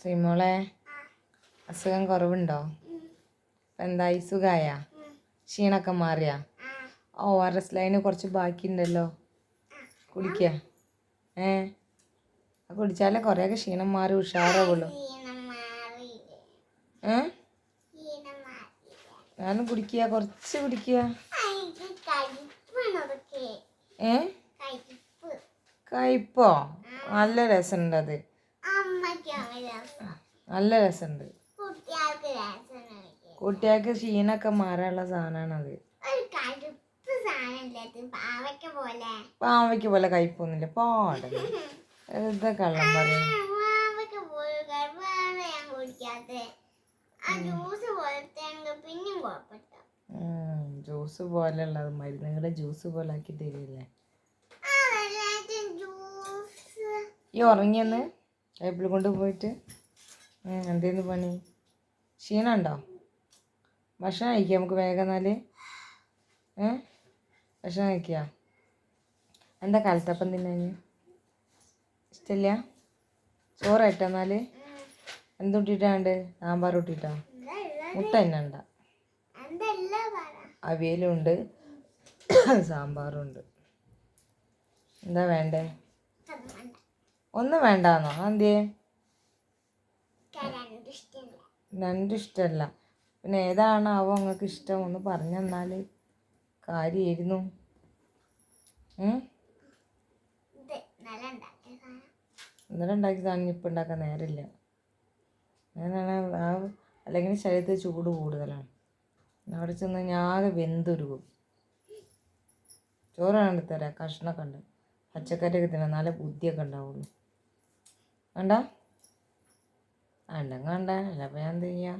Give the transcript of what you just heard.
ശ്രീമോളെ, അസുഖം കുറവുണ്ടോ? എന്തായി, സുഖായ? ക്ഷീണൊക്കെ മാറിയാ? ORS ലൈന് കുറച്ച് ബാക്കിയുണ്ടല്ലോ, കുടിക്കുക. കുടിച്ചാലേ കുറേയൊക്കെ ക്ഷീണം മാറി ഉഷാറാവുള്ളൂ. ഞാനും കുടിക്കുക, കുറച്ച് കുടിക്കുക. കയ്പോ? നല്ല രസമുണ്ട് അത്, നല്ല രസമുണ്ട്. കുട്ടികൾക്ക് ക്ഷീണൊക്കെ മാറാനുള്ള സാധനമാണത്. പാവയ്ക്ക് പോലെ കയ്പൊന്നുമില്ല, പാടല്ല. എന്താ കള്ളം പറയാ? ജ്യൂസ് പോലെ ഉള്ളത് മരുന്നുകളുടെ ജ്യൂസ് പോലെ ആക്കി തരില്ലേ? ഈ ഉറങ്ങിയെന്ന് ടേബിൾ കൊണ്ട് പോയിട്ട് എന്തേന്ന് പണി? ക്ഷീണമുണ്ടോ? ഭക്ഷണം കഴിക്കുക നമുക്ക് വേഗം. എന്നാല് ഭക്ഷണം കഴിക്കുക. എന്താ കാലത്തപ്പം തിന്നാൻ ഇഷ്ടമില്ല? ചോറായിട്ടാ? എന്നാൽ എന്തുട്ടിട്ടാണ്ട്? സാമ്പാർ ഇട്ടിട്ടാ? മുട്ട തന്നെ ഉണ്ട? അവിയലുണ്ട്, സാമ്പാറുണ്ട്. എന്താ വേണ്ടേ? ഒന്നും വേണ്ടാന്നോ? എന്തേ? രണ്ടും ഇഷ്ടമല്ല. പിന്നെ ഏതാണാവോ നിങ്ങൾക്ക് ഇഷ്ടം? ഒന്ന് പറഞ്ഞു തന്നാൽ കാര്യമായിരുന്നു. ഇന്നലെ ഉണ്ടാക്കിയ സാധനം ഇപ്പം ഉണ്ടാക്കാൻ നേരമില്ല. അങ്ങനെയാണ്. അല്ലെങ്കിൽ ശരീരത്തിൽ ചൂട് കൂടുതലാണ്. അവിടെ ചെന്ന് ഞാകെ വെന്തുരുകും. ചോറാണ് തരാം, കഷ്ണമൊക്കെ ഉണ്ട്. പച്ചക്കറിയൊക്കെ തിന്നാം, എന്നാലേ ബുദ്ധിയൊക്കെ ഉണ്ടാവുള്ളൂ. വേണ്ട വേണ്ട വേണ്ട. അല്ല അപ്പം ഞാൻ എന്ത് ചെയ്യാം?